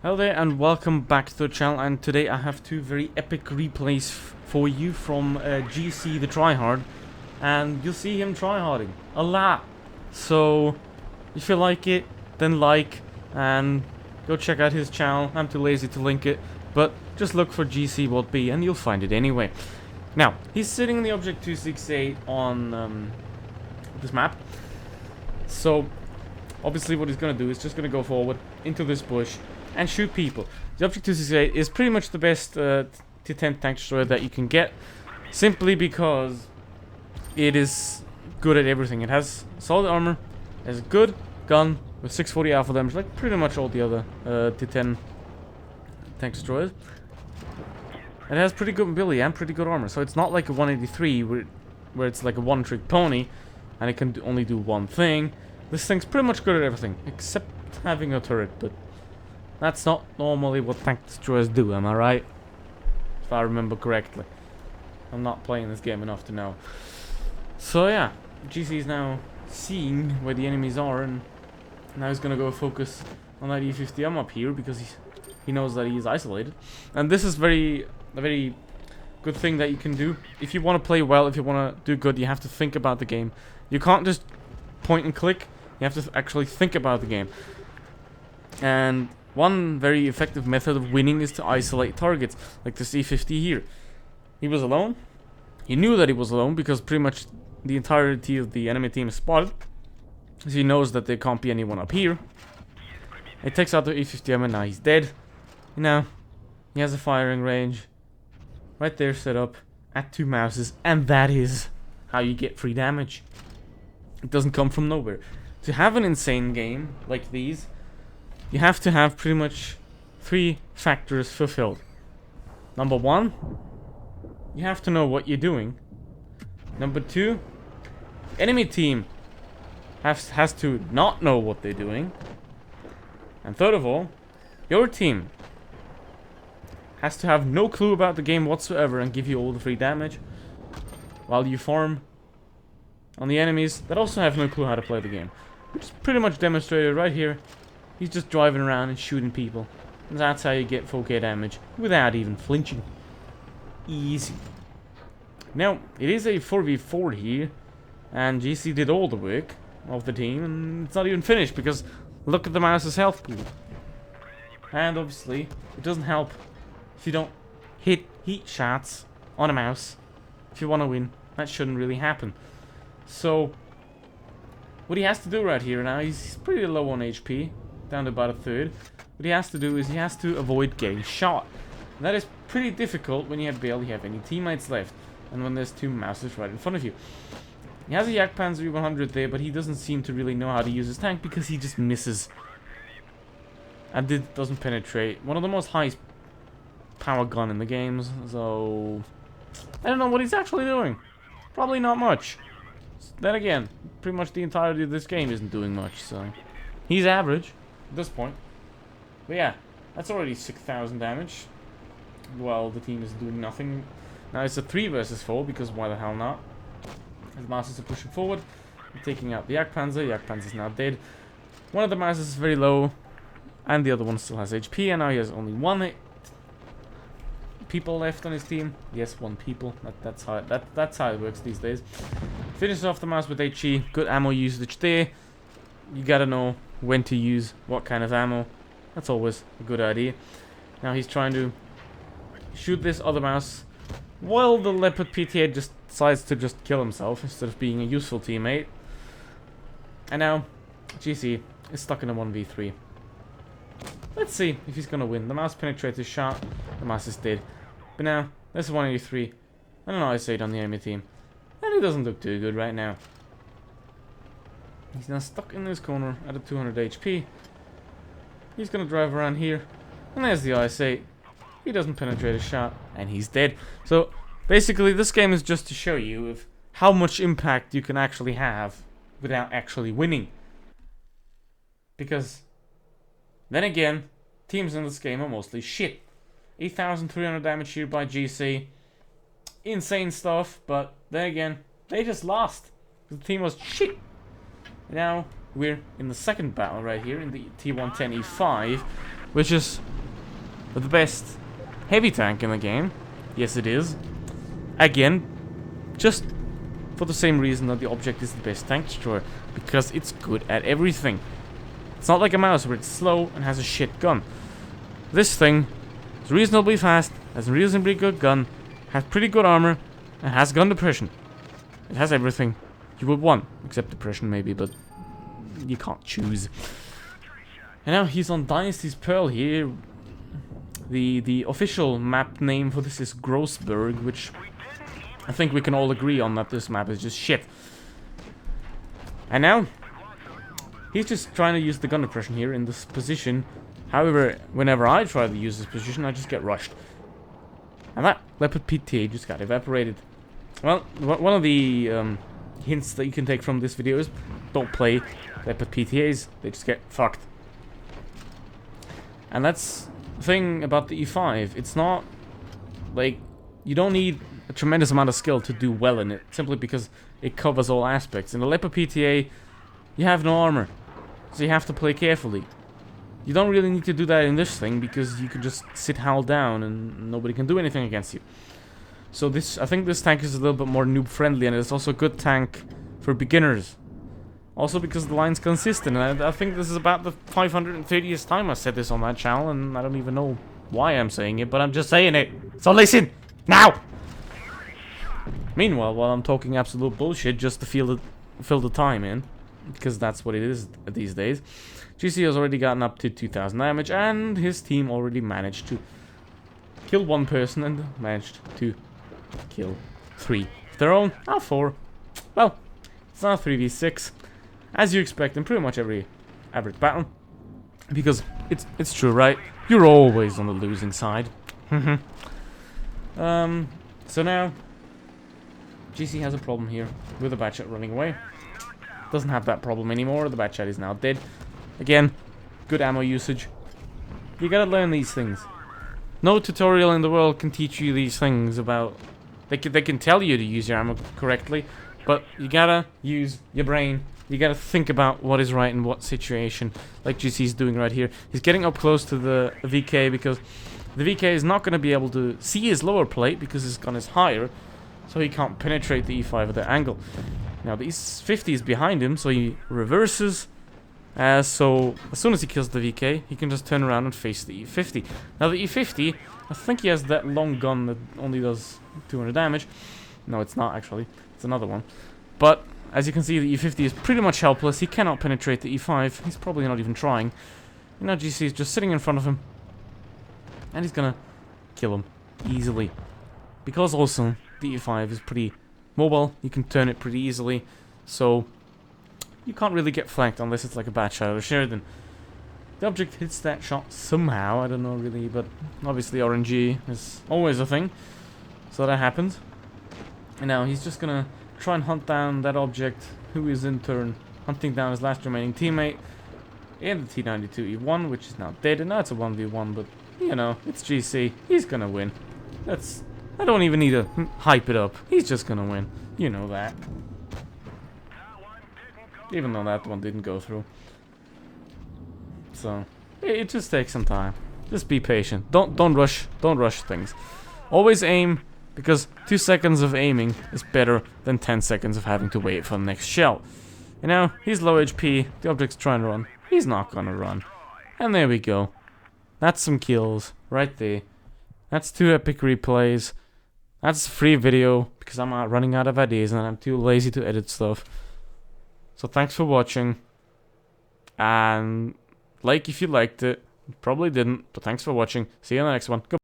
Hello there and welcome back to the channel, and today I have two very epic replays for you from GC the TrYhArD, and you'll see him tryharding a lot. So if you like it, then like and go check out his channel. I'm too lazy to link it, but just look for GC WoT Blitz and you'll find it anyway. Now, he's sitting in the Object 268 on this map. So obviously what he's going to do is just going to go forward into this bush and shoot people. The Object 268 is pretty much the best T10 tank destroyer that you can get, simply because it is good at everything. It has solid armor, it has a good gun with 640 alpha damage, like pretty much all the other T10 tank destroyers. It has pretty good mobility and pretty good armor, so it's not like a 183 where it's like a one-trick pony and it can only do one thing. This thing's pretty much good at everything, except having a turret, but that's not normally what tank destroyers do, am I right? If I remember correctly. I'm not playing this game enough to know. So yeah, GC is now seeing where the enemies are, and now he's gonna go focus on that E50M up here because he knows that he is isolated. And this is a very good thing that you can do. If you want to play well, if you want to do good, you have to think about the game. You can't just point and click. You have to actually think about the game. And one very effective method of winning is to isolate targets, like the C50 here. He was alone. He knew that he was alone because pretty much the entirety of the enemy team is spotted. So he knows that there can't be anyone up here. He takes out the E50M and now he's dead. You know, he has a firing range right there set up at 2 mouses, and that is how you get free damage. It doesn't come from nowhere. To have an insane game like these, you have to have pretty much 3 factors fulfilled. Number 1, you have to know what you're doing. Number 2, enemy team has to not know what they're doing. And third of all, your team has to have no clue about the game whatsoever and give you all the free damage, while you farm on the enemies that also have no clue how to play the game. Which is pretty much demonstrated right here. He's just driving around and shooting people. And that's how you get 4k damage without even flinching. Easy. Now, it is a 4v4 here, and GC did all the work of the team, and it's not even finished because look at the mouse's health pool. And obviously, it doesn't help if you don't hit heat shots on a mouse. If you want to win, that shouldn't really happen. So, what he has to do right here now, he's pretty low on HP, down to about a third. What he has to do is he has to avoid getting shot. And that is pretty difficult when you barely have any teammates left, and when there's 2 mouses right in front of you. He has a Jagdpanzer 100 there, but he doesn't seem to really know how to use his tank because he just misses. And it doesn't penetrate. One of the most highest power gun in the games, so I don't know what he's actually doing. Probably not much. Then again, pretty much the entirety of this game isn't doing much, so he's average at this point. But yeah, that's already 6,000 damage, while the team is doing nothing. Now it's a 3 versus 4, because why the hell not? The mouses are pushing forward, taking out the Jagdpanzer. Jagdpanzer is now dead. One of the mouses is very low, and the other one still has HP, and now he has only 1 people left on his team. Yes, 1 people. That's how it works these days. Finishes off the mouse with HE. Good ammo usage there. You gotta know when to use what kind of ammo. That's always a good idea. Now he's trying to shoot this other mouse, while the Leopard PTA just decides to just kill himself instead of being a useful teammate. And now GC is stuck in a 1v3. Let's see if he's gonna win. The mouse penetrates his shot. The mouse is dead. But now there's a 183 and an IS-8 on the enemy team, and it doesn't look too good right now. He's now stuck in this corner at a 200 HP. He's gonna drive around here, and there's the IS-8. He doesn't penetrate a shot, and he's dead. So basically, this game is just to show you how much impact you can actually have without actually winning. Because then again, teams in this game are mostly shit. 8,300 damage here by GC. Insane stuff, but then again, they just lost. The team was shit. Now, we're in the second battle right here in the T110E5, which is the best heavy tank in the game. Yes, it is. Again, just for the same reason that the object is the best tank destroyer, because it's good at everything. It's not like a mouse where it's slow and has a shit gun. This thing is reasonably fast, has a reasonably good gun, has pretty good armor, and has gun depression. It has everything you would want, except depression maybe, but you can't choose. And now he's on Dynasty's Pearl here. The official map name for this is Grossberg, which I think we can all agree on that this map is just shit. And now he's just trying to use the gun depression here in this position. However, whenever I try to use this position, I just get rushed. And that Leopard PTA just got evaporated. Well, one of the hints that you can take from this video is don't play Leopard PTAs. They just get fucked. And that's the thing about the E5. It's not like you don't need a tremendous amount of skill to do well in it, simply because it covers all aspects. In the Leopard PTA, you have no armor, so you have to play carefully. You don't really need to do that in this thing, because you can just sit hull down and nobody can do anything against you. So I think this tank is a little bit more noob friendly, and it's also a good tank for beginners. Also because the line's consistent, and I think this is about the 530th time I said this on that channel, and I don't even know why I'm saying it, but I'm just saying it. So listen, now! Meanwhile, while I'm talking absolute bullshit just to fill the time in, because that's what it is these days, GC has already gotten up to 2,000 damage, and his team already managed to kill one person and managed to kill 3 of their own. 4. Well, it's not 3v6, as you expect in pretty much every average battle, because it's true, right? You're always on the losing side. So now GC has a problem here with the Batchat running away. Doesn't have that problem anymore. The Batchat is now dead. Again, good ammo usage. You gotta learn these things. No tutorial in the world can teach you these things about... They can tell you to use your ammo correctly, but you gotta use your brain. You gotta think about what is right in what situation, like GC's doing right here. He's getting up close to the VK because the VK is not gonna be able to see his lower plate because his gun is higher, so he can't penetrate the E5 at that angle. Now the E50 is behind him, so he reverses. So as soon as he kills the VK, he can just turn around and face the E50. Now the E50, I think he has that long gun that only does 200 damage. No, it's not actually. It's another one. But as you can see, the E50 is pretty much helpless. He cannot penetrate the E5. He's probably not even trying. You know, GC is just sitting in front of him, and he's gonna kill him easily. Because also the E5 is pretty mobile. You can turn it pretty easily. So you can't really get flanked unless it's like a Batchat or Sheridan. The object hits that shot somehow, I don't know really, but obviously RNG is always a thing. So that happens. And now he's just gonna try and hunt down that object, who is in turn hunting down his last remaining teammate in the T92E1, which is now dead. And now it's a 1v1, but you know, it's GC. He's gonna win. I don't even need to hype it up. He's just gonna win. You know that. Even though that one didn't go through. So it just takes some time. Just be patient. Don't rush things. Always aim, because 2 seconds of aiming is better than 10 seconds of having to wait for the next shell. And now he's low HP. The object's trying to run. He's not gonna run. And there we go. That's some kills right there. That's 2 epic replays. That's a free video because I'm running out of ideas and I'm too lazy to edit stuff. So thanks for watching, and like if you liked it. Probably didn't, but thanks for watching. See you in the next one. Goodbye.